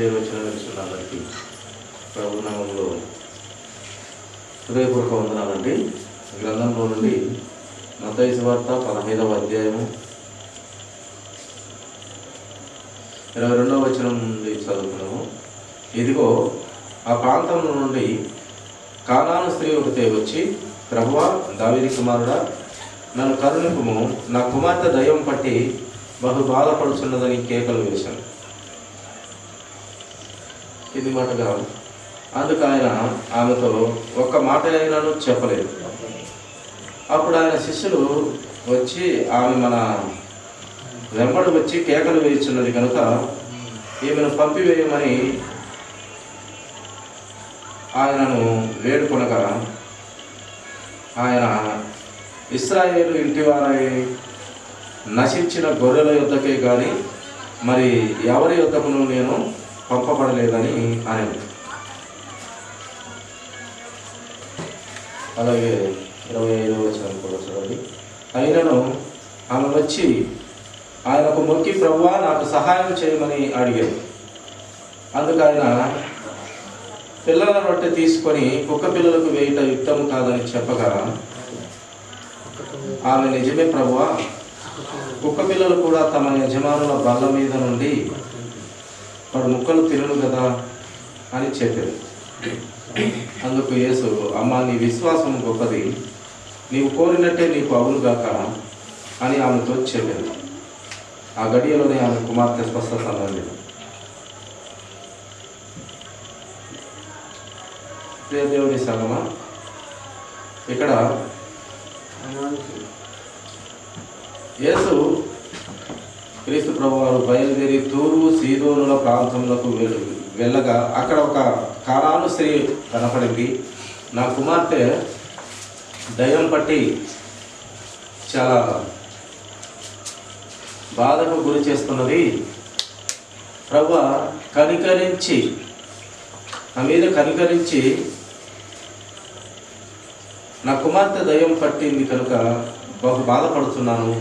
చేరవచ్చిన అందరికీ ప్రభు నామములో హృదయపూర్వక వందనాలండి. గ్రంథంలో నుండి మత్తయి సువార్త 15వ అధ్యాయము 22వ వచనం నుండి చదువుకున్నాము. ఇదిగో ఆ ప్రాంతంలో నుండి కానాను స్త్రీ ఒకతే వచ్చి, ప్రభువా, దావీదు కుమారుడా, నన్ను కరుణింపుము, నా కుమార్తె దయ్యం పట్టి బహు బాధపడుచున్నదని కేకలు వేశాను. ఇది మాటగా అందుకు ఆయన ఆమెతో ఒక్క మాట అయినాను చెప్పలేదు. అప్పుడు ఆయన శిష్యులు వచ్చి ఆమె మన వెంబడి వచ్చి కేకలు వేయుచున్నది కనుక ఈమెను పంపివేయమని ఆయనను వేడుకొనగా, ఆయన ఇశ్రాయేలు ఇంటివారై నశించిన గొర్రెల యొద్దకే కానీ మరి ఎవరి యొద్దకును నేను పంపబడలేదని ఆయన. అలాగే 25వ వచనం కూడా చూడండి. అయినను ఆమె వచ్చి ఆయనకు మొక్కి, ప్రభువా, నాకు సహాయం చేయమని అడిగాడు. అందుకు ఆయన పిల్లల రొట్టె తీసుకొని కుక్క పిల్లలకు వేయుట యుక్తము కాదని చెప్పగా, ఆమె నిజమే ప్రభువా, కుక్క పిల్లలు కూడా తమ యజమానుల బల్ల మీద నుండి వాడు ముక్కలు తినను కదా అని చెప్పారు. అందుకు యేసు, అమ్మా, నీ విశ్వాసం గొప్పది, నీవు కోరినట్టే నీకు అవునుగాక అని ఆమెతో చెప్పారు. ఆ గడియలోనే ఆమె కుమార్తె స్వస్థత అందింది. దేవుడి సంగమా, ఇక్కడ యేసు క్రీస్తు ప్రభువారు బయలుదేరి తూరు సీదోనుల ప్రాంతములకు వెళ్ళగా అక్కడ ఒక కానాను స్త్రీ కనపడింది. నా కుమార్తె దయ్యం పట్టి చాలా బాధకు గురి చేస్తున్నది, ప్రభువా, కనికరించి నా మీద కనికరించి, నా కుమార్తె దయ్యం పట్టింది కనుక బహు బాధపడుతున్నాను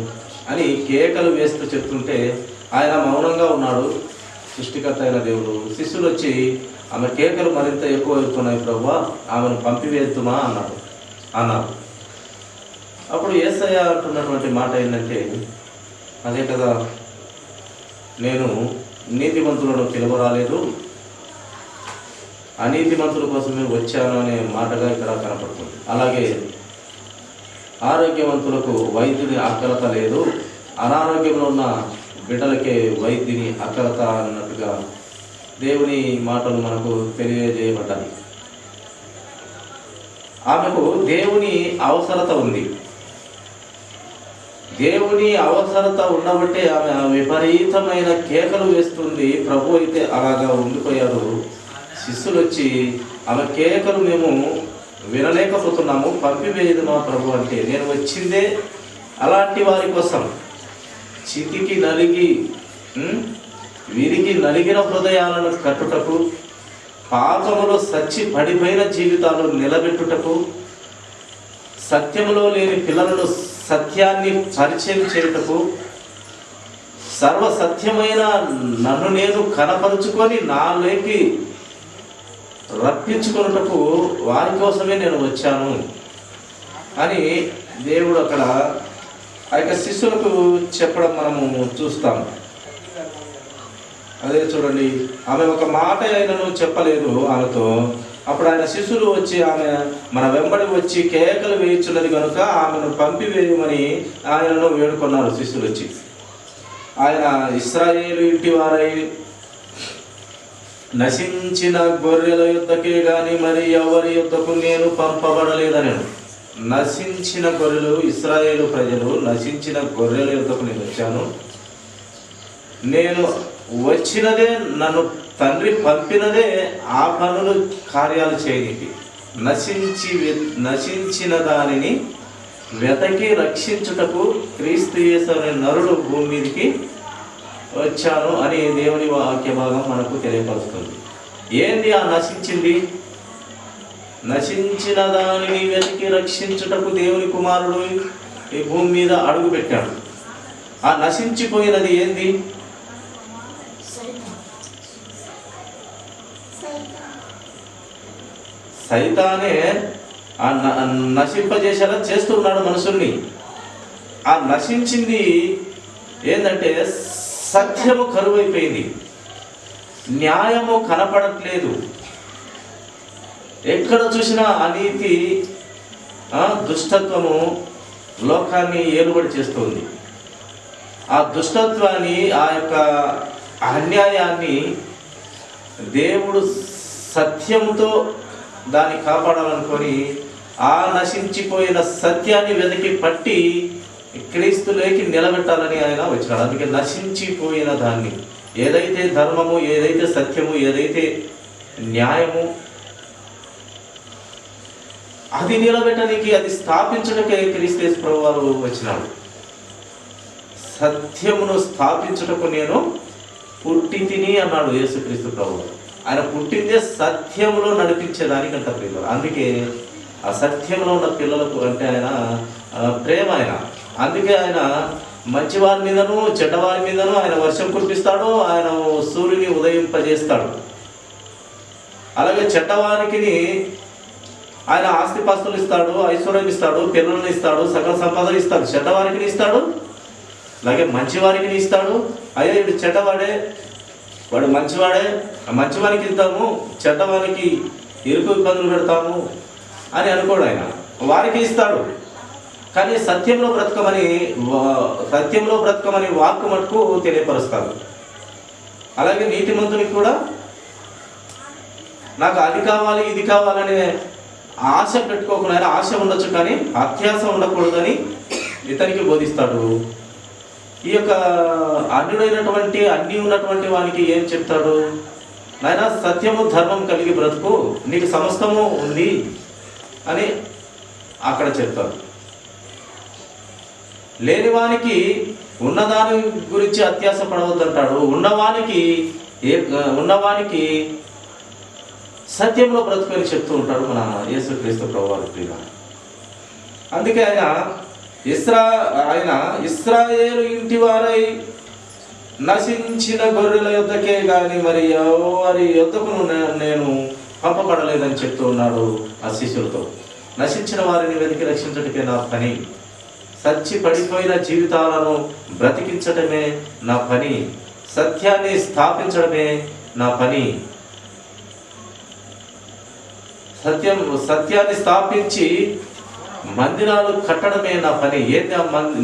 అని కేకలు వేస్తూ చెప్తుంటే ఆయన మౌనంగా ఉన్నాడు. సృష్టికర్త అయిన దేవుడు. శిష్యులు వచ్చి, ఆమె కేకలు మరింత ఎక్కువ అవుతున్నాయి ప్రభువా, ఆమెను పంపివేద్దుమా అన్నారు. అప్పుడు యేసయ్య అంటున్నటువంటి మాట ఏంటంటే, అదే కదా, నేను నీతిమంతులను పిలువరాలేదు, అనీతిమంతుల కోసమే వచ్చాను అనే మాటగా ఇక్కడ కనపడుతుంది. అలాగే ఆరోగ్యవంతులకు వైద్యుని అక్కరత లేదు, అనారోగ్యంలో ఉన్న బిడ్డలకే వైద్యుని అక్కరత అన్నట్టుగా దేవుని మాటలు మనకు తెలియజేయబడ్డాయి. ఆమెకు దేవుని అవసరత ఉంది. దేవుని అవసరత ఉండబట్టే ఆమె విపరీతమైన కేకలు వేస్తుంది. ప్రభు అయితే అలాగా ఉండిపోయారు. శిష్యులు వచ్చి, ఆమె కేకలు మేము వినలేకపోతున్నాము, పంపివేయదు మా ప్రభు అంటే. నేను వచ్చిందే అలాంటి వారి కోసం, చితికి నలిగి విరిగి నలిగిన హృదయాలను కట్టుటకు, పాపములో సచ్చి పడిపోయిన జీవితాలు నిలబెట్టుటకు, సత్యములో లేని పిల్లలను సత్యాన్ని పరిచయం చేయుటకు, సర్వసత్యమైన నన్ను నేను కనపరుచుకొని నాలోకి రప్పించుకున్నటకు వారి కోసమే నేను వచ్చాను అని దేవుడు అక్కడ ఆ యొక్క శిష్యులకు చెప్పడం మనము చూస్తాము. అదే చూడండి, ఆమె ఒక మాట అయినను చెప్పలేదు ఆమెతో. అప్పుడు ఆయన శిష్యులు వచ్చి ఆమె మన వెంబడి వచ్చి కేకలు వేయుచున్నది కనుక ఆమెను పంపివేయమని ఆయనను వేడుకొన్నారు. శిష్యులు వచ్చి, ఆయన ఇశ్రాయేలు ఇంటి వారై నశించిన గొర్రెల యొద్దకే కానీ మరి ఎవరి యొద్దకు నేను పంపబడలేదని. నశించిన గొర్రెలు, ఇశ్రాయేలు ప్రజలు నశించిన గొర్రెల యొద్దకు నేను వచ్చాను. నేను వచ్చినదే, నన్ను తండ్రి పంపినదే ఆ పనులు కార్యాలు చేయనికి, నశించిన దానిని వెతకి రక్షించుటకు క్రీస్తు యేసు అనే నరుడు భూమి మీదకి వచ్చాను అని దేవుని వాక్య భాగం మనకు తెలియపరుస్తుంది. ఏంది ఆ నశించింది? నశించిన దానిని వెతికి రక్షించుటకు దేవుని కుమారుడు ఈ భూమి మీద అడుగు పెట్టాడు. ఆ నశించిపోయినది ఏంది? సైతానే నశింపజేసేలా చేస్తూ ఉన్నాడు మనుషుల్ని. ఆ నశించింది ఏంటంటే సత్యము కరువైపోయింది, న్యాయము కనపడట్లేదు. ఎక్కడ చూసినా అనీతి, దుష్టత్వము లోకాన్ని ఏలుబడి చేస్తుంది. ఆ దుష్టత్వాన్ని, ఆ యొక్క అన్యాయాన్ని దేవుడు సత్యముతో దాన్ని కాపాడాలనుకొని ఆ నశించిపోయిన సత్యాన్ని వెతికి పట్టి క్రీస్తులోకి నిలబెట్టాలని ఆయన వచ్చినాడు. అందుకే నశించిపోయిన దాన్ని, ఏదైతే ధర్మము, ఏదైతే సత్యము, ఏదైతే న్యాయము, అది నిలబెట్టడానికి, అది స్థాపించడానికే క్రీస్తు ప్రభువారు వచ్చినాడు. సత్యమును స్థాపించుటకు నేను పుట్టి తిని అన్నాడు యేసుక్రీస్తు ప్రభువు. ఆయన పుట్టిందే సత్యములో నడిపించేదానికంట పిల్లలు. అందుకే ఆ సత్యంలో ఉన్న పిల్లలకు అంటే ఆయన ప్రేమ. అందుకే ఆయన మంచివారి మీదను చెడ్డవారి మీదను ఆయన వర్షం కురిపిస్తాడు, ఆయన సూర్యుని ఉదయింపజేస్తాడు. అలాగే చెడ్డవారికి ఆయన ఆస్తిపాస్తులు ఇస్తాడు, ఐశ్వర్యం ఇస్తాడు, పిల్లలను ఇస్తాడు, సకల సంపదలు ఇస్తాడు. చెడ్డవారికి ఇస్తాడు, అలాగే మంచివారికి ఇస్తాడు. అయ్యో ఇటు చెడ్డవాడే, వాడు మంచివాడే, మంచివానికి ఇద్దాము, చెడ్డవానికి ఇరుకు ఇబ్బందులు పెడతాము అని అనుకోడు. ఆయన వారికి ఇస్తాడు. కానీ సత్యంలో బ్రతకమని వాక్కు మటుకు తెలియపరుస్తాడు. అలాగే నీతిమంతునికి కూడా నాకు అది కావాలి ఇది కావాలనే ఆశ పెట్టుకోకుండా, ఆయన ఆశ ఉండొచ్చు కానీ అత్యాశ ఉండకూడదని ఇతనికి బోధిస్తాడు. ఈ యొక్క అన్యుడైనటువంటి అన్నీ ఉన్నటువంటి వానికి ఏం చెప్తాడు? నాయన సత్యము ధర్మం కలిగి బ్రతుకు, నీకు సమస్తము ఉంది అని అక్కడ చెప్తాడు. లేనివానికి ఉన్నదాని గురించి అత్యాశ పడవద్దంటాడు. ఉన్నవానికి సత్యంలో బ్రతుకుని చెప్తూ ఉంటాడు మన యేసుక్రీస్తు ప్రభువారు. అందుకే ఆయన ఇశ్రాయేలు ఇంటి వారై నశించిన గొర్రెల యొద్దకే కానీ మరి ఎవరి యొద్దకు నేను పంపబడలేదని చెప్తూ ఉన్నాడు ఆ శిష్యులతో. నశించిన వారిని వెతికి రక్షించటమే నా పని, సచ్చి పడిపోయిన జీవితాలను బ్రతికించటమే నా పని, సత్యాన్ని స్థాపించడమే నా పని. సత్యాన్ని స్థాపించి మందిరాలు కట్టడమే నా పని. ఏది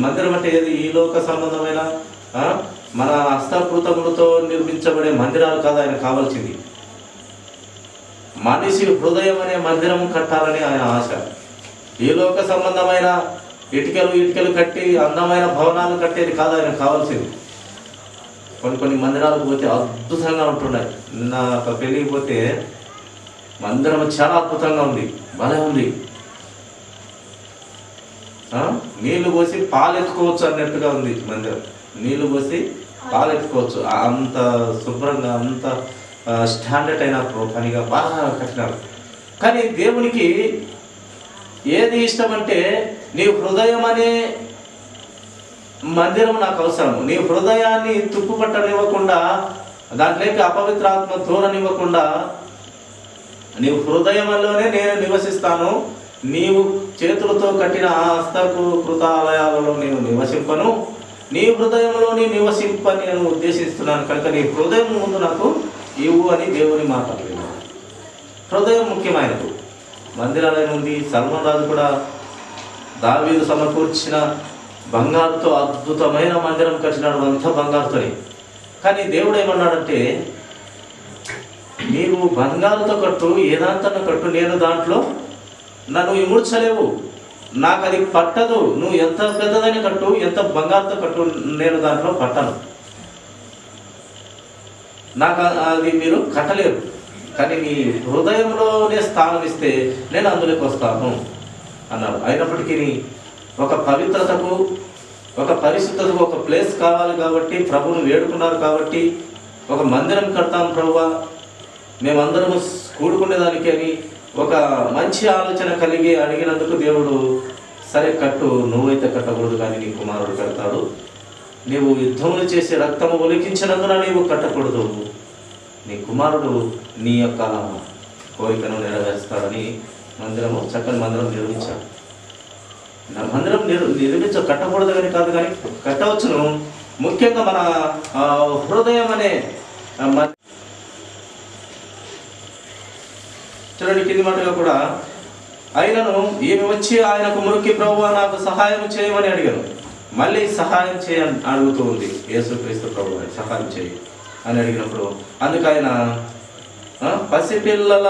మందిరం అంటే ఏది? ఈ లోక సంబంధమైన మన హస్తకృతములతో నిర్మించబడే మందిరాలు కాదు ఆయన కావాల్సింది. మనిషి హృదయం అనే మందిరం కట్టాలని ఆయన ఆశ. ఈ లోక సంబంధమైన ఇటుకలు కట్టి అందమైన భవనాలు కట్టేది కాదు ఆయన కావాల్సింది. కొన్ని మందిరాలకు పోతే అద్భుతంగా ఉంటున్నాయి. నిన్న ఒక పెళ్ళికి పోతే మందిరం చాలా అద్భుతంగా ఉంది, భలే ఉంది. నీళ్లు పోసి పాలెత్తుకోవచ్చు అన్నట్టుగా ఉంది మందిరం. నీళ్లు పోసి పాలెత్తుకోవచ్చు, అంత శుభ్రంగా, అంత స్టాండర్డ్ అయిన పనిగా బాగా కట్టినారు. కానీ దేవునికి ఏది ఇష్టం అంటే, నీ హృదయం అనే మందిరం నాకు అవసరం. నీ హృదయాన్ని తుప్పు పట్టనివ్వకుండా, దాంట్లోకి అపవిత్రాత్మ దూరనివ్వకుండా, నీవు హృదయంలోనే నేను నివసిస్తాను. నీవు చేతులతో కట్టిన ఆ హస్తకృత ఆలయాలలో నేను నివసింపను, నీ హృదయంలో నివసింపని నేను ఉద్దేశిస్తున్నాను. కనుక నీ హృదయం ముందు నాకు ఇవ్వు అని దేవుని మాట్లాడుతున్నాను. హృదయం ముఖ్యమైనది. మందిరాలయం ఉంది. సల్మాన్ రాజు కూడా దావీదు సమకూర్చిన బంగారుతో అద్భుతమైన మందిరం కట్టినాడు, అంతా బంగారుతోనే. కానీ దేవుడు ఏమన్నాడంటే, నీవు బంగారుతో కట్టు, ఏదాంతన్నా కట్టు, నేను దాంట్లో నన్ను ఇముడ్చలేవు, నాకు అది పట్టదు. నువ్వు ఎంత పెద్దదైన కట్టు, ఎంత బంగారుతో కట్టు, నేను దాంట్లో పట్టను, నాకు అది మీరు కట్టలేరు. కానీ నీ హృదయంలోనే స్థానం ఇస్తే నేను అందులోకి వస్తాను అన్నారు. అయినప్పటికీ ఒక పవిత్రతకు, ఒక పరిశుద్ధతకు ఒక ప్లేస్ కావాలి కాబట్టి, ప్రభువును వేడుకున్నారు కాబట్టి, ఒక మందిరం కడతాం ప్రభువా, మేమందరము కూడుకునేదానికి అని ఒక మంచి ఆలోచన కలిగి అడిగినందుకు దేవుడు సరే కట్టు, నువ్వైతే కట్టకూడదు కానీ నీ కుమారుడు కడతాడు, నీవు యుద్ధములు చేసి రక్తము ఒలికించినందున నీవు కట్టకూడదు, నీ కుమారుడు నీ యొక్క కోరికను నెరవేరుస్తాడని చక్కని మందిరం నిర్మించాడు. మందిరం కట్టకూడదు కానీ కాదు, కానీ కట్టవచ్చును. ముఖ్యంగా మన హృదయం అనే చూడండి కింది మాటగా కూడా, ఆయనను ఈమె వచ్చి ఆయనకు మురికి ప్రభువా నాకు సహాయం చేయమని అడిగాను. మళ్ళీ సహాయం చేయని అడుగుతూ ఉంది. యేసుక్రీస్తు ప్రభువు సహాయం చేయి అని అడిగినప్పుడు అందుకు ఆయన పసిపిల్లల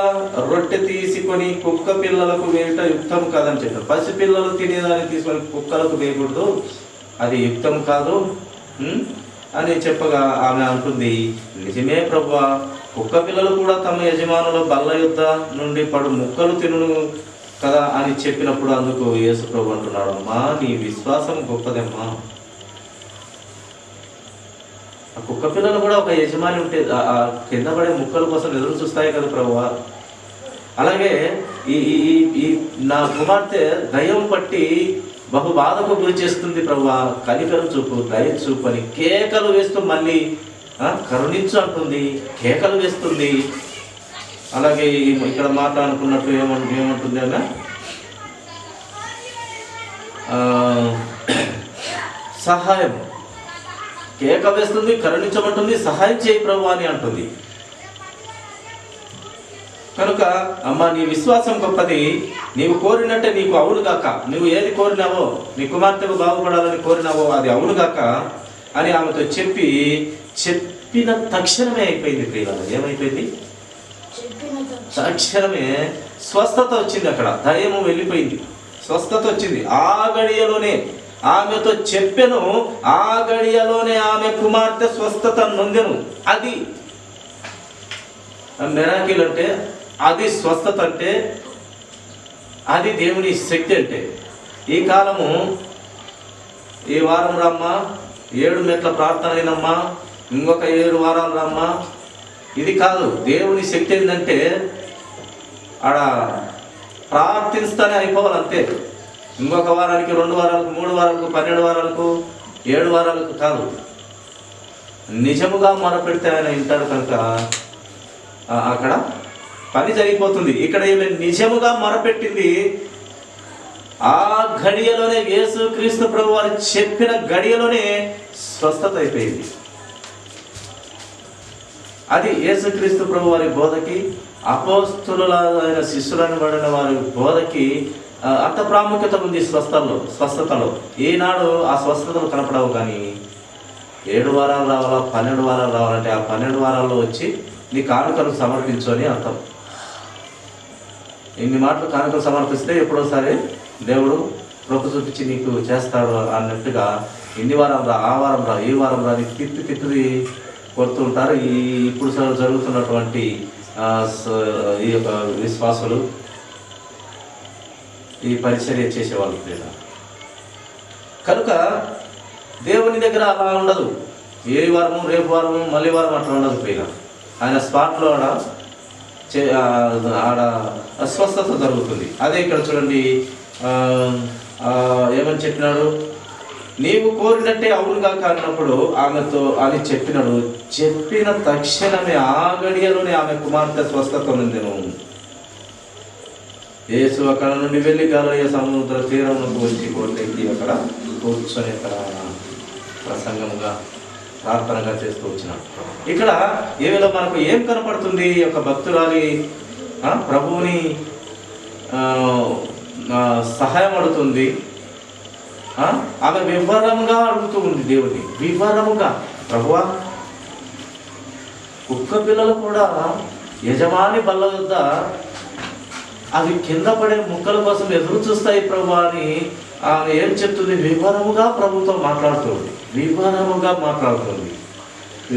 రొట్టె తీసుకొని కుక్క పిల్లలకు వేయట యుక్తం కాదని చెప్పారు. పసిపిల్లలు తినేదాన్ని తీసుకొని కుక్కలకు వేయకూడదు, అది యుక్తం కాదు అని చెప్పగా ఆమె అంటుంది, నిజమే ప్రభువా, కుక్క పిల్లలు కూడా తమ యజమానుల బల్ల యుద్ధ నుండి పడు ముక్కలు తినును కదా అని చెప్పినప్పుడు అందుకు యేసు ప్రభు అంటున్నాడు, అమ్మా నీ విశ్వాసం గొప్పదమ్మా. ఆ కుక్క పిల్లలు కూడా ఒక యజమాని ఉంటే ఆ కింద పడే ముక్కల కోసం ఎదురు చూస్తాయి కదా ప్రభువా. అలాగే ఈ నా కుమార్తె దయ్యం పట్టి బహు బాధకు గురి చేస్తుంది ప్రభువా, కనికరం చూపు, దయ చూపు అని కేకలు వేస్తూ మళ్ళీ కరుణించు అంటుంది, కేకలు వేస్తుంది. అలాగే ఇక్కడ మాట్లాడుకున్నట్టు ఏమంటుంది అన్న సహాయం, కేక వేస్తుంది, కరుణించమంటుంది, సహాయం చేయి ప్రభు అని అంటుంది. కనుక అమ్మ నీ విశ్వాసం గొప్పది, నీవు కోరినట్టే నీకు అవును గాక, నువ్వు ఏది కోరినావో నీ కుమార్తెకు బాగుపడాలని కోరినావో అది అవును గాక అని ఆమెతో చెప్పిన తక్షణమే అయిపోయింది. ప్రియులారా ఏమైపోయింది? తక్షణమే స్వస్థత వచ్చింది. అక్కడ దయ్యము వెళ్ళిపోయింది, స్వస్థత వచ్చింది. ఆ గడియలోనే ఆమెతో చెప్పెను, ఆ గడియలోనే ఆమె కుమార్తె స్వస్థత నొందెను. అది మిరాకిల్ అంటే, అది స్వస్థత అంటే, అది దేవుని శక్తి అంటే. ఈ కాలము ఈ వారం రమ్మా, 7 మెట్ల ప్రార్థన అయినమ్మా, ఇంకొక 7 వారాలు రమ్మా, ఇది కాదు. దేవుని శక్తి ఏంటంటే ఆడ ప్రార్థిస్తానే అయిపోవాలంతే. ఇంకొక వారానికి, 2 వారాలకు, 3 వారాలకు, 12 వారాలకు, 7 వారాలకు కాదు. నిజముగా మొరపెడితే ఆయన వింటాడు. కనుక అక్కడ పని జరిగిపోతుంది. ఇక్కడ ఏమి నిజముగా మొరపెట్టింది, ఆ గడియలోనే యేసుక్రీస్తు ప్రభు వారు చెప్పిన గడియలోనే స్వస్థత అయిపోయింది. అది యేసుక్రీస్తు ప్రభు వారి బోధకి, అపోస్తులైన శిష్యులను పడిన వారి బోధకి అంత ప్రాముఖ్యత ఉంది. స్వస్థతలో ఈనాడు ఆ స్వస్థతలు కనపడవు. కానీ 7 వారాలు రావాలా, 12 వారాలు రావాలంటే ఆ 12 వారాల్లో వచ్చి నీ కానుకలు సమర్పించు అని అర్థం. ఇన్ని మాటలు కానుకలు సమర్పిస్తే ఎప్పుడోసారి దేవుడు కృప చూపించి నీకు చేస్తాడు అన్నట్టుగా ఇన్ని వారం రా, ఆ వారం రా, ఈ వారం రా అని తిప్పి కొడుతూ ఉంటారు ఇప్పుడు జరుగుతున్నటువంటి ఈ యొక్క విశ్వాసులు, ఈ పరిచర్య చేసేవాళ్ళు. కనుక దేవుని దగ్గర అలా ఉండదు. ఏ వారము, రేపు వారము, మళ్ళీ వారం అట్లా ఉండదు. పైన ఆయన స్పాట్లో ఆడ అస్వస్థత జరుగుతుంది. అదే ఇక్కడ చూడండి ఏమని చెప్పినాడు, నీవు కోరినట్టే అవునుగా కానప్పుడు ఆమెతో అని చెప్పినాడు. చెప్పిన తక్షణమే ఆ గడియలోనే ఆమె కుమార్తె స్వస్థత నొందెను. యేసు అక్కడ నుండి వెళ్ళి గలిలయ సముద్ర తీరమునకు వచ్చి కోటెక్కి అక్కడ కూర్చొని అక్కడ ప్రసంగంగా ప్రార్థనగా చేస్తూ వచ్చినాడు. ఇక్కడ ఏమిలో మనకు ఏం కనపడుతుంది? ఈ యొక్క భక్తురాలి ప్రభువుని సహాయం అడుగుతుంది. ఆమె వివరంగా అడుగుతూ ఉంది దేవుని, వివరముగా. ప్రభువా, కుక్క పిల్లలు కూడా యజమాని బల్ల వద్ద అవి కింద పడే ముక్కల కోసం ఎదురు చూస్తాయి ప్రభు అని ఆమె ఏం చెప్తుంది? వివరముగా ప్రభుతో మాట్లాడుతుంది, వివరముగా మాట్లాడుతుంది,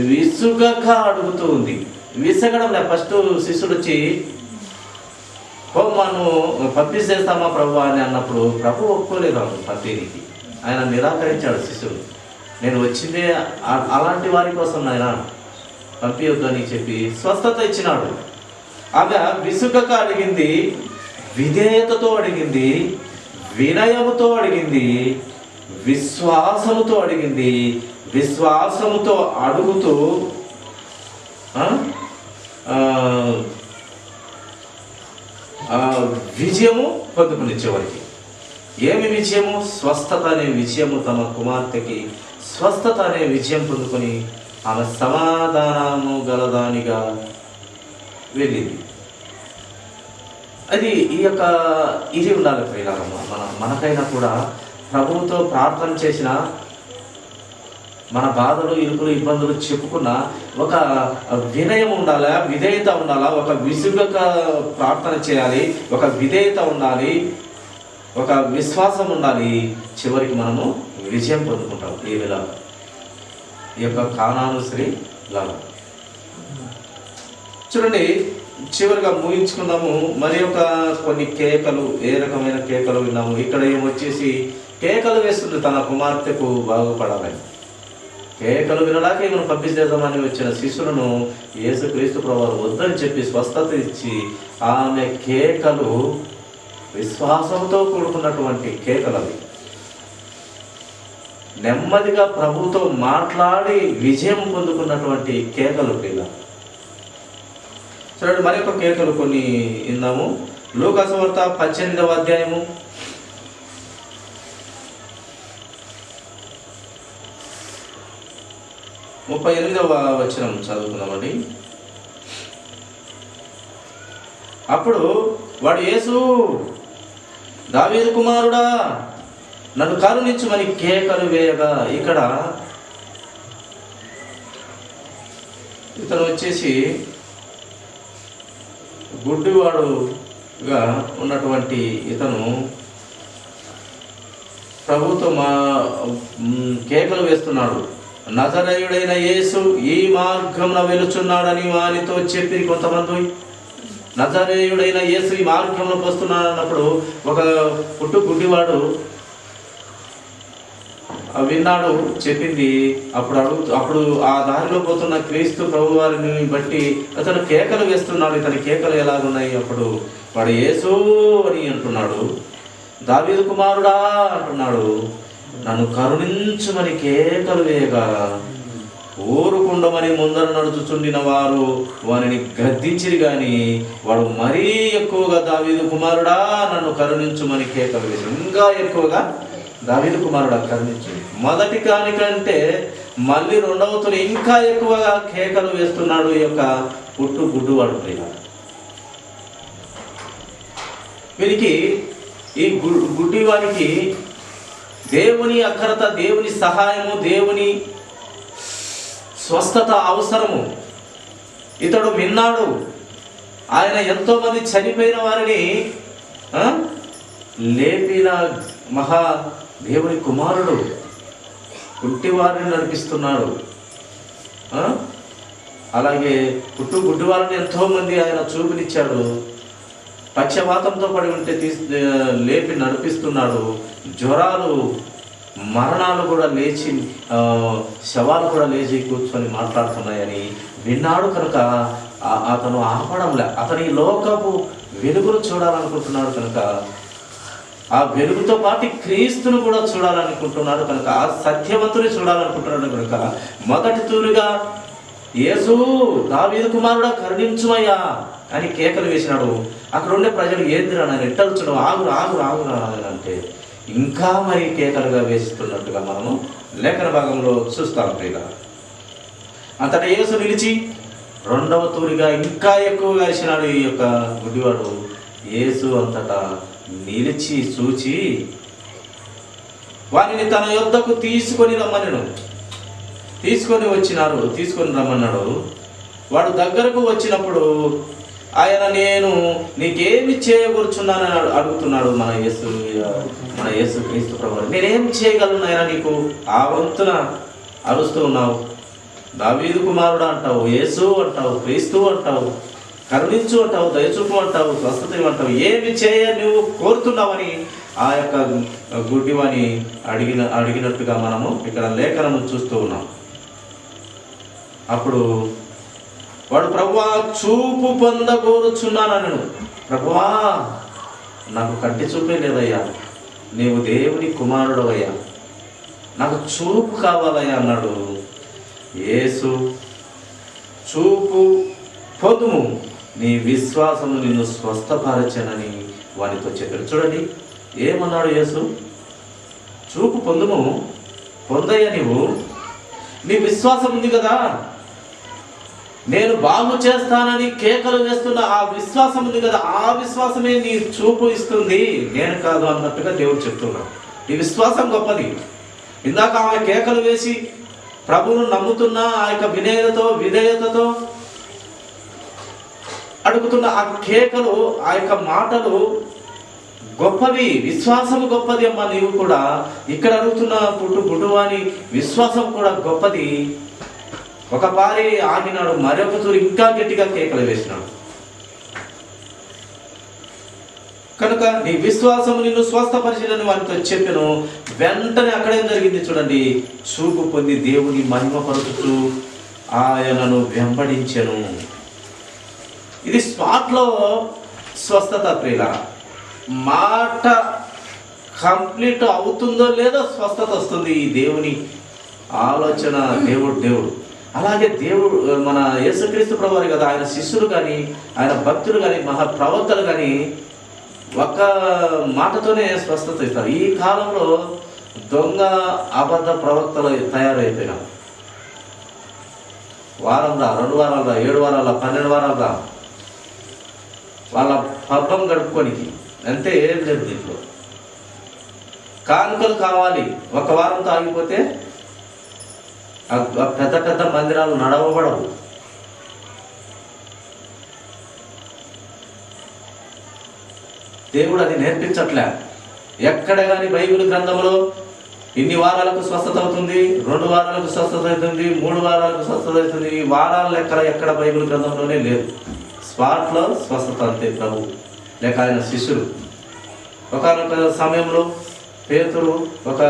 విసుగక అడుగుతూ ఉంది. విసగడం లే. ఫస్ట్ శిష్యుడు వచ్చి మనం పంపిస్తేస్తామా ప్రభు అని అన్నప్పుడు ప్రభు ఒప్పుకోలేదు పంపిణీకి. ఆయన నిరాకరించాడు. శిష్యుడు, నేను వచ్చిందే అలాంటి వారి కోసం ఆయన పంపించొద్దు అని చెప్పి స్వస్థత ఇచ్చినాడు. ఆమె విసుగక అడిగింది, విధేయతతో అడిగింది, వినయముతో అడిగింది, విశ్వాసముతో అడిగింది. విశ్వాసముతో అడుగుతూ విజయము పొందుకుని చివరికి ఏమి విజయము? స్వస్థత అనే విజయము. తమ కుమార్తెకి స్వస్థత అనే విజయం పొందుకొని ఆమె సమాధానము గలదానిగా వెళ్ళింది. అది ఇది ఉండాలి ప్రియులారమ్మ. మనకైనా కూడా ప్రభువుతో ప్రార్థన చేసిన, మన బాధలు, ఇరుకులు, ఇబ్బందులు చెప్పుకున్న ఒక వినయం ఉండాలా, విధేయత ఉండాలా, ఒక విసుగక ప్రార్థన చేయాలి, ఒక విధేయత ఉండాలి, ఒక విశ్వాసం ఉండాలి. చివరికి మనము విజయం పొందుకుంటాం. ఈ వేళ ఈ యొక్క కానాను స్త్రీ లాగా చూడండి. చివరిగా ముగించుకుందాము. మరి కొన్ని కేకలు, ఏ రకమైన కేకలు విన్నాము. ఇక్కడ ఏమొచ్చేసి కేకలు వేస్తుంది తన కుమార్తెకు బాగుపడాలని. కేకలు వినడాక ఈమెను పంపించేద్దామని వచ్చిన శిష్యులను యేసుక్రీస్తు ప్రభువు వద్దని చెప్పి స్వస్థత ఇచ్చి, ఆమె కేకలు విశ్వాసంతో కూడుకున్నటువంటి కేకలు. అవి నెమ్మదిగా ప్రభువుతో మాట్లాడి విజయం పొందుకున్నటువంటి కేకలు. పిల్ల చూడండి, మరి ఒక కేకలు కొన్ని విందాము. లూకా సువార్త 18వ అధ్యాయము 38వ వచనం చదువుకుందామండి. అప్పుడు వాడు, యేసు దావీదు కుమారుడా నన్ను కరుణించుమని కేకలు వేయగా, ఇక్కడ ఇతను వచ్చేసి గుడ్డివాడుగా ఉన్నటువంటి ఇతను ప్రభుతో కేకలు వేస్తున్నాడు. నజరేయుడైన యేసు ఈ మార్గంన వెలుచున్నాడని వానితో చెప్పి కొంతమంది, నజరేయుడైన యేసు ఈ మార్గంలో వస్తున్నాడు అన్నప్పుడు ఒక గుడ్డివాడు విన్నాడు, చెప్పింది. అప్పుడు ఆ దారిలో పోతున్న క్రీస్తు ప్రభు వారిని బట్టి అతను కేకలు వేస్తున్నాడు. ఇతని కేకలు ఎలాగున్నాయి? అప్పుడు వాడు యేసు అని అంటున్నాడు, దావీదు కుమారుడా అంటున్నాడు, నన్ను కరుణించుమని కేకలు వేయగా, ఊరుకుండమని ముందర నడుచుచుండిన వారు వారిని గద్దించిరి గాని వాడు మరీ ఎక్కువగా దావీదు కుమారుడా నన్ను కరుణించుమని కేకలు వేసి, ఇంకా ఎక్కువగా దావీదు కుమారుడా కరుణించు. మొదటి కానికంటే మళ్ళీ రెండవతులు ఇంకా ఎక్కువగా కేకలు వేస్తున్నాడు ఈ యొక్క గుడ్డువాడు. వీరికి, ఈ గుడ్డివాడికి దేవుని అక్కరత, దేవుని సహాయము, దేవుని స్వస్థత అవసరము. ఇతడు విన్నాడు, ఆయన ఎంతోమంది చనిపోయిన వారిని లేపిన మహా దేవుని కుమారుడు, గుడ్డివారిని నడిపిస్తున్నాడు. అలాగే గుడ్డివారిని ఎంతోమంది ఆయన చూపునిచ్చాడు. పక్షవాతంతో పడి ఉంటే లేపి నడిపిస్తున్నాడు. జ్వరాలు, మరణాలు కూడా లేచి, శవాలు కూడా లేచి కూర్చొని మాట్లాడుతున్నాయని విన్నాడు. కనుక అతను ఆపడంలే. అతని లోకపు వెలుగును చూడాలనుకుంటున్నాడు కనుక, ఆ వెలుగుతో పాటు క్రీస్తును కూడా చూడాలనుకుంటున్నాడు కనుక, ఆ సత్యవంతుని చూడాలనుకుంటున్నాడు కనుక మొదటి తూరుగా యేసు దావీదు కుమారుడా కరుణించుమయ్యా అని కేకలు వేసినాడు. అక్కడ ఉండే ప్రజలు ఏందిరా నన్ను ఎట్టలుచడం, ఆగురు ఆగురు ఆగురు అంటే ఇంకా మరి కేకలుగా వేస్తున్నట్టుగా మనము లేఖన భాగంలో చూస్తాం. ప్రియుల అంతటా యేసు నిలిచి రెండవ తూరిగా ఇంకా ఎక్కువగా వేసినాడు ఈ యొక్క గుడ్డివాడు. యేసు అంతటా నిలిచి చూచి వారిని తన యొద్దకు తీసుకొని రమ్మన్నాడు. వాడు దగ్గరకు వచ్చినప్పుడు ఆయన, నేను నీకేమి చేయకూర్చున్నానని అడుగుతున్నాడు మన యేసు క్రీస్తు ప్రభువు. నేనేం చేయగలను ఆయన నీకు? ఆ వంతున అరుస్తూ ఉన్నావు. దావీదు కుమారుడు అంటావు, యేసు అంటావు, క్రీస్తు అంటావు, కరుణించు అంటావు, దయచూపు అంటావు, స్వస్థత అంటావు. ఏమి చేయ నువ్వు కోరుతున్నావని ఆ యొక్క గుడ్డివాని అడిగినట్టుగా మనము ఇక్కడ లేఖనము చూస్తూ ఉన్నాం. అప్పుడు వాడు, ప్రభువా చూపు పొందగోరుచున్నాను. ప్రభువా నాకు కంటి చూపే లేదయ్యా, నీవు దేవుని కుమారుడు అయ్యా, నాకు చూపు కావాలయ్యా అన్నాడు. యేసు, చూపు పొందుము, నీ విశ్వాసము నిన్ను స్వస్థపరచనని వానితో చెప్పాడు. చూడండి ఏమన్నాడు యేసు, చూపు పొందుము, పొందయ్య నీవు, నీ విశ్వాసం ఉంది కదా, నేను బాగు చేస్తానని కేకలు వేస్తున్న ఆ విశ్వాసం ఉంది కదా, ఆ విశ్వాసమే నీ చూపు ఇస్తుంది, నేను కాదు అన్నట్టుగా దేవుడు చెప్తున్నాడు. నీ విశ్వాసం గొప్పది. ఇందాక ఆమె కేకలు వేసి ప్రభువును నమ్ముతున్న ఆ యొక్క విధేయతతో అడుగుతున్న ఆ కేకలు, ఆ యొక్క మాటలు గొప్పవి, విశ్వాసం గొప్పది అమ్మా. నీవు కూడా ఇక్కడ అడుగుతున్న గుడ్డువాని విశ్వాసం కూడా గొప్పది. ఒక పారి ఆగినాడు, మరొక తూరి ఇంకా గట్టిగా కేకలు వేసినాడు. కనుక నీ విశ్వాసం నిన్ను స్వస్థపరిచినని వారితో చెప్పాను. వెంటనే అక్కడేం జరిగింది చూడండి, చూపు పొంది దేవుని మహిమపరుచుతూ ఆయనను వెంబడించెను. ఇది స్పాట్లో స్వస్థత ప్రియుల. మాట కంప్లీట్ అవుతుందో లేదో స్వస్థత వస్తుంది. ఈ దేవుని ఆలోచన, దేవుడు అలాగే దేవుడు మన యేసుక్రీస్తు ప్రభువారు కదా, ఆయన శిష్యులు కానీ, ఆయన భక్తులు కానీ, మహాప్రవక్తలు కానీ ఒక్క మాటతోనే స్వస్థత ఇస్తారు. ఈ కాలంలో దొంగ అబద్ధ ప్రవక్తలు తయారైపోయినారు. వారందా, 2 వారాలదా, 7 వారాల, 12 వారాలదా, వాళ్ళ పబ్బం గడుపుకోనికి అంతే. ఏం లేదు దీంట్లో. కానుకలు కావాలి, 1 వారంతో ఆగిపోతే పెద్ద పెద్ద మందిరాలు నడవబడవు. దేవుడు అది నేర్పించట్లే. ఎక్కడ కానీ బైబిల్ గ్రంథంలో ఇన్ని వారాలకు స్వస్థత అవుతుంది, 2 వారాలకు స్వస్థత అవుతుంది, 3 వారాలకు స్వస్థత అవుతుంది, ఈ వారాల లెక్కల ఎక్కడ బైబిల్ గ్రంథంలోనే లేదు. స్పాట్లో స్వస్థత అంతే ప్రభు లేక ఆయన శిష్యులు. ఒకనొక సమయంలో పేతురు ఒక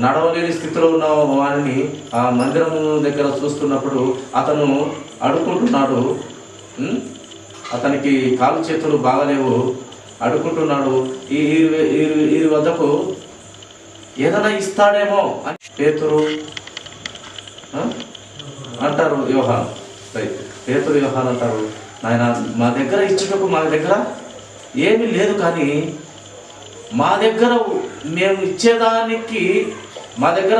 నడవలేని స్థితిలో ఉన్న వారిని ఆ మందిరం దగ్గర చూస్తున్నప్పుడు అతను అడుక్కుంటున్నాడు. అతనికి కాలు చేతులు బాగలేవు, అడుక్కుంటున్నాడు. ఈ వద్దకు ఏదైనా ఇస్తాడేమో అని పేతురు అంటారు, యోహాను పేతురు యోహాను అంటారు, నాయన మా దగ్గర ఇచ్చుటకు మా దగ్గర ఏమీ లేదు, కానీ మా దగ్గర మేము ఇచ్చేదానికి మా దగ్గర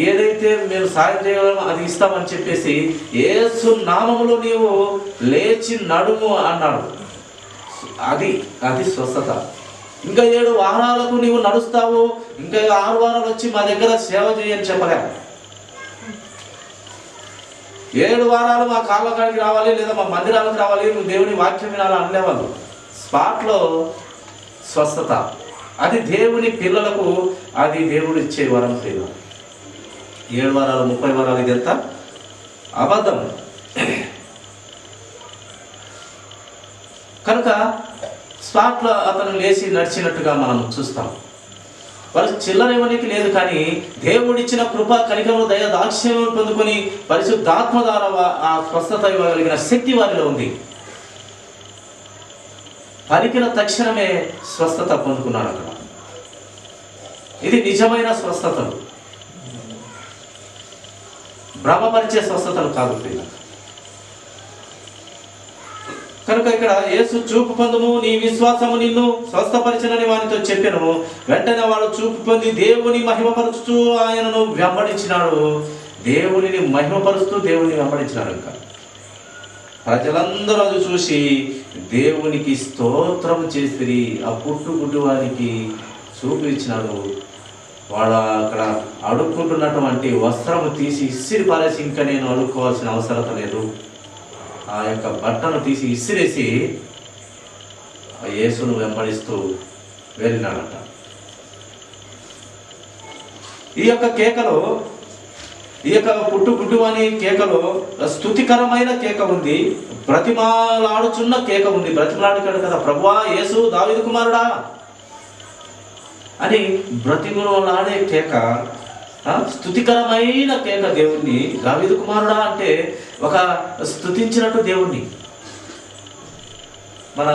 ఏదైతే మేము సాయం చేయగలమో అది ఇస్తామని చెప్పేసి యేసు నామములో నీవు లేచి నడుము అన్నాడు. అది స్వస్థత. ఇంకా 7 వారాలకు నీవు నడుస్తావు, ఇంకా 6 వారాలు వచ్చి మా దగ్గర సేవ చేయని చెప్పలే. 7 వారాలు మా కాళ్ళ కాడికి రావాలి, లేదా మా మందిరాలకు రావాలి, నువ్వు దేవుని వాక్యం వినాలి అనేవాళ్ళు. స్పాట్లో స్వస్థత. అది దేవుని పిల్లలకు, అది దేవుడు ఇచ్చే వరం. 7 వారాలు 30 వారాలు ఇదంతా అబద్ధం. కనుక స్పాట్లో అతను లేచి నడిచినట్టుగా మనం చూస్తాం. వారికి చిల్లరేమనికి లేదు, కానీ దేవుడిచ్చిన కృప, కనికరము, దయ, దాక్షిణ్యం పొందుకొని పరిశుద్ధాత్మ ద్వారా ఆ స్వస్థత ఇవ్వగలిగిన శక్తి వారిలో ఉంది. పలికిన తక్షణమే స్వస్థత పొందుకున్నాడు అక్కడ. ఇది నిజమైన స్వస్థతలు, భ్రమపరిచే స్వస్థతలు కాదు. కనుక ఇక్కడ యేసు చూపు పొందుము, నీ విశ్వాసము నిన్ను స్వస్థపరిచినని వానితో చెప్పెను. వెంటనే వాడు చూపు పొంది దేవుని మహిమపరుస్తూ ఆయనను వెంబడించినాడు. దేవునిని మహిమపరుస్తూ దేవుని వెంబడించినాడు. ఇంకా ప్రజలందరూ అది చూసి దేవునికి స్తోత్రం చేసిరి. ఆ గుడ్డివానికి చూపు ఇచ్చినాడు. వాడు అక్కడ అడుక్కుంటున్నటువంటి వస్త్రము తీసి ఇసిరి పారేసి, ఇంకా నేను అడుక్కోవాల్సిన అవసరం లేదు, ఆ యొక్క బట్టను తీసి ఇసిరేసి ఆ యేసును వెంబడిస్తూ వెళ్ళినాడట. ఈ యొక్క కేకలో, ఈ యొక్క గుడ్డివాని కేకలో స్తుతికరమైన కేక ఉంది, బ్రతిమాలాడుచున్న కేక ఉంది. బ్రతిమాలాడుతాడు కదా, ప్రభువా యేసు దావీదు కుమారుడా అని బ్రతిమలాడే కేక, స్తుతికరమైన కేక. దేవుణ్ణి దావీదు కుమారుడా అంటే ఒక స్తుతించినట్టు దేవుణ్ణి. మన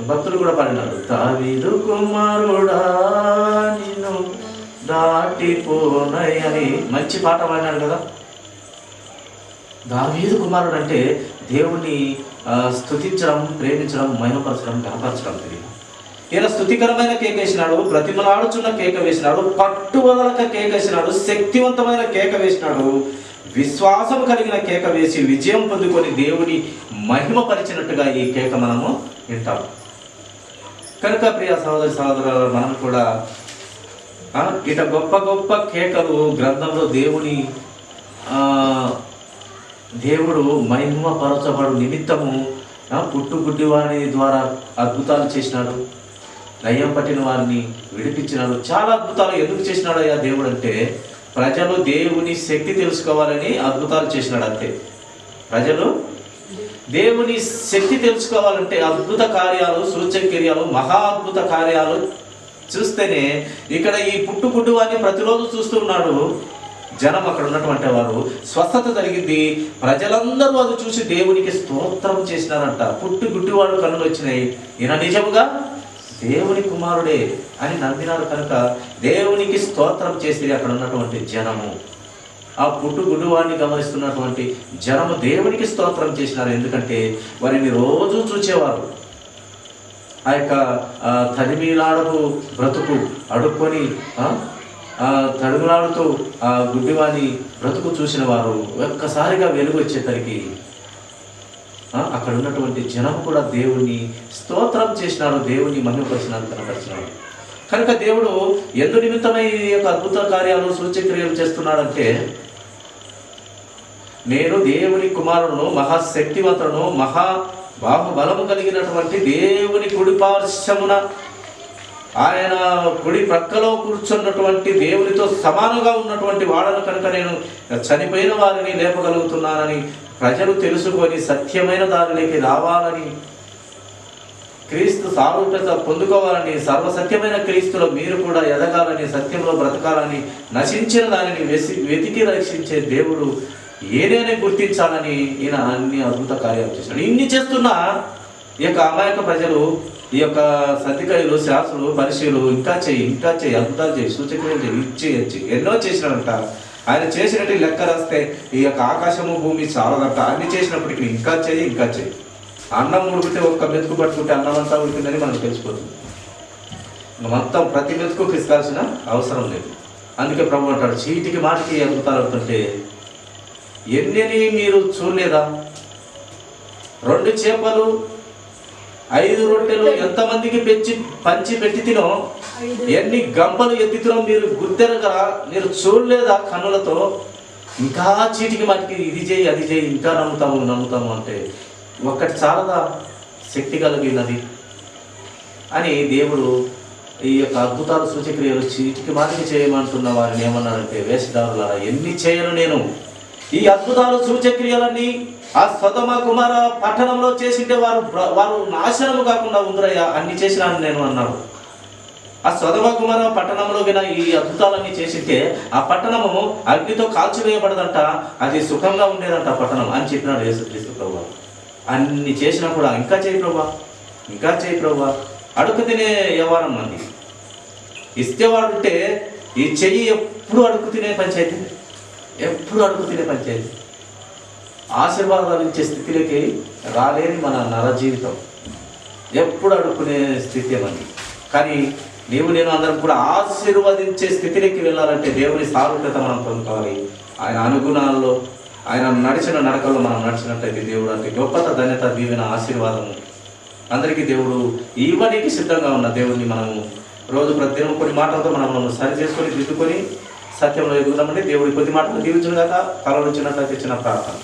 భక్తులు కూడా పాడినారు, దావీదు కుమారుడా నిన్ను దాటిపోనై అని మంచి పాట పాడినాడు కదా. దావీదు కుమారుడు అంటే దేవుణ్ణి స్తుతించడం, ప్రేమించడం, మహిమపరచడం, గణపరచడం తెలియదు. ఈయన స్తుతికరమైన కేక వేసినాడు, బ్రతిమలాడుచున్న కేక వేసినాడు, పట్టువదలక కేక వేసినాడు, శక్తివంతమైన కేక వేసినాడు, విశ్వాసం కలిగిన కేక వేసి విజయం పొందుకొని దేవుని మహిమపరిచినట్టుగా ఈ కేక మనము వింటాం. కనుక ప్రియ సహోదరి సహోదరులు, మనం కూడా ఇట గొప్ప గొప్ప కేకలు గ్రంథంలో దేవుడు మహిమపరచబడు నిమిత్తము పుట్టుగుడ్డి వారి ద్వారా అద్భుతాలు చేసినాడు, దయ్యం పట్టిన వారిని విడిపించినాడు. చాలా అద్భుతాలు ఎందుకు చేసినాడు అయ్యా దేవుడు అంటే, ప్రజలు దేవుని శక్తి తెలుసుకోవాలని అద్భుతాలు చేసినాడు అంతే. ప్రజలు దేవుని శక్తి తెలుసుకోవాలంటే అద్భుత కార్యాలు, సూచక్రియలు, మహా అద్భుత కార్యాలు చూస్తేనే. ఇక్కడ ఈ పుట్టుగుడ్డు వారిని ప్రతిరోజు చూస్తున్నాడు జనం, అక్కడ ఉన్నటువంటి వారు. స్వస్థత జరిగింది, ప్రజలందరూ అది చూసి దేవునికి స్తోత్రం చేసినారంట. పుట్టుగుడ్డివాడు కన్నులు వచ్చినాయి, ఈయన నిజముగా దేవుని కుమారుడే అని నమ్మినారు. కనుక దేవునికి స్తోత్రం చేసి అక్కడ ఉన్నటువంటి జనము, ఆ పుట్టుగుడ్డివాడిని గమనిస్తున్నటువంటి జనము దేవునికి స్తోత్రం చేసినారు. ఎందుకంటే వారిని రోజు చూచేవారు. ఆ యొక్క తడిమీలాడపు బ్రతుకు అడుక్కొని తడుగులాడుతూ ఆ గుడ్డివాని బ్రతుకు చూసిన వారు ఒక్కసారిగా వెలుగు వచ్చేసరికి అక్కడ ఉన్నటువంటి జనం కూడా దేవుణ్ణి స్తోత్రం చేసినారు, దేవుణ్ణి మహిమపరిచినారు, కనపరిచినారు. కనుక దేవుడు ఎందు నిమిత్తమై ఈ యొక్క అద్భుత కార్యాలు, సూచక్రియలు చేస్తున్నాడంటే, నేను దేవుని కుమారుడును, మహాశక్తివంతుడును, మహా బాహుబలము కలిగినటువంటి దేవుని కుడి పార్శ్వమున, ఆయన కుడి ప్రక్కలో కూర్చున్నటువంటి దేవునితో సమానంగా ఉన్నటువంటి వాడను కనుక నేను చనిపోయిన వారిని లేపగలుగుతున్నానని ప్రజలు తెలుసుకొని సత్యమైన దారిలోకి రావాలని, క్రీస్తు సారూప్యత పొందుకోవాలని, సర్వసత్యమైన క్రీస్తులో మీరు కూడా ఎదగాలని, సత్యంలో బ్రతకాలని, నశించిన దానిని వెతికి రక్షించే దేవుడు ఏదేనే గుర్తించాలని ఈయన అన్ని అద్భుత కార్యాలు చేశాడు. ఇన్ని చేస్తున్నా ఈ యొక్క అమాయక ప్రజలు, ఈ యొక్క సర్దికాయలు, శాస్త్రులు, పరిశీలు ఇంకా చెయ్యి అద్భుతాలు చేయి, సూచక్రియలు చేయి, ఎన్నో చేసినాడంట. ఆయన చేసినట్టు లెక్క రాస్తే ఈ యొక్క ఆకాశము భూమి చాలదంట. అన్ని చేసినప్పటికీ ఇంకా చెయ్యి. అన్నం ఉడికితే ఒక్క మెతుకు పట్టుకుంటే అన్నం అంతా ఉడికిందని మనకు తెలిసిపోతుంది. మొత్తం ప్రతి మెతుకు పిసకాల్సిన అవసరం లేదు. అందుకే ప్రభు అంటాడు, చీటికి మాటికి అద్భుతాలు అవుతుంటే ఎన్ని మీరు చూడలేదా? 2 చేపలు 5 రొట్టెలు ఎంతమందికి పంచి పెట్టి తినో, ఎన్ని గంపలు ఎత్తితినో మీరు గుర్తెరగా, మీరు చూడలేదా కన్నులతో? ఇంకా చీటికి మాటికి ఇది చేయి అది చేయి, ఇంకా నమ్ముతాము అంటే ఒక్కటి చాలదా శక్తి కలిగినది అని దేవుడు ఈ యొక్క అద్భుతాలు, సూచక్రియలు చీటికి మాటికి చేయమంటున్న వారిని ఏమన్నారంటే, వేషధారులారా ఎన్ని చేయను నేను. ఈ అద్భుతాలు, సూచక్రియలన్నీ ఆ సొదొమ కుమార పట్టణంలో చేసింటే వారు నాశనము కాకుండా ఉందరయ్యా, అన్ని చేసినాను నేను అన్నాడు. ఆ సొదొమ కుమార పట్టణంలో విన ఈ అద్భుతాలన్నీ చేసింటే ఆ పట్టణము అగ్నితో కాల్చివేయబడదంట, అది సుఖంగా ఉండేదంట పట్టణం అని చెప్పినాడు యేసుక్రీస్తు ప్రభువా. అన్ని చేసినా కూడా ఇంకా చేయి ప్రభువా, అడుగు తినే వ్యవహారం మంది. ఇస్తే వాడుంటే ఈ చెయ్యి ఎప్పుడు అడుగు తినే పంచాయతీ, ఆశీర్వాదాలు ఇచ్చే స్థితిలోకి రాలేని మన నర జీవితం, ఎప్పుడు అడుక్కునే స్థితి మంది. కానీ నేను అందరం కూడా ఆశీర్వదించే స్థితిలోకి వెళ్ళాలంటే దేవుని సారూప్యత మనం పొందుకోవాలి. ఆయన అనుగుణాల్లో, ఆయన నడిచిన నడకల్లో మనం నడిచినట్టయితే దేవుడు అంటే గొప్పత, ధన్యత, దీవెన, ఆశీర్వాదము అందరికీ దేవుడు ఇవ్వడానికి సిద్ధంగా ఉన్న దేవుడిని మనము రోజు ప్రతిదినం కొన్ని మాటలతో మనం సరి చేసుకొని దిద్దుకొని సత్యంలో ఎదుగుదామంటే దేవుడి కొద్ది మాటలు దీవించిన దాకా కళలు వచ్చినట్లయితే చిన్న ప్రార్థన.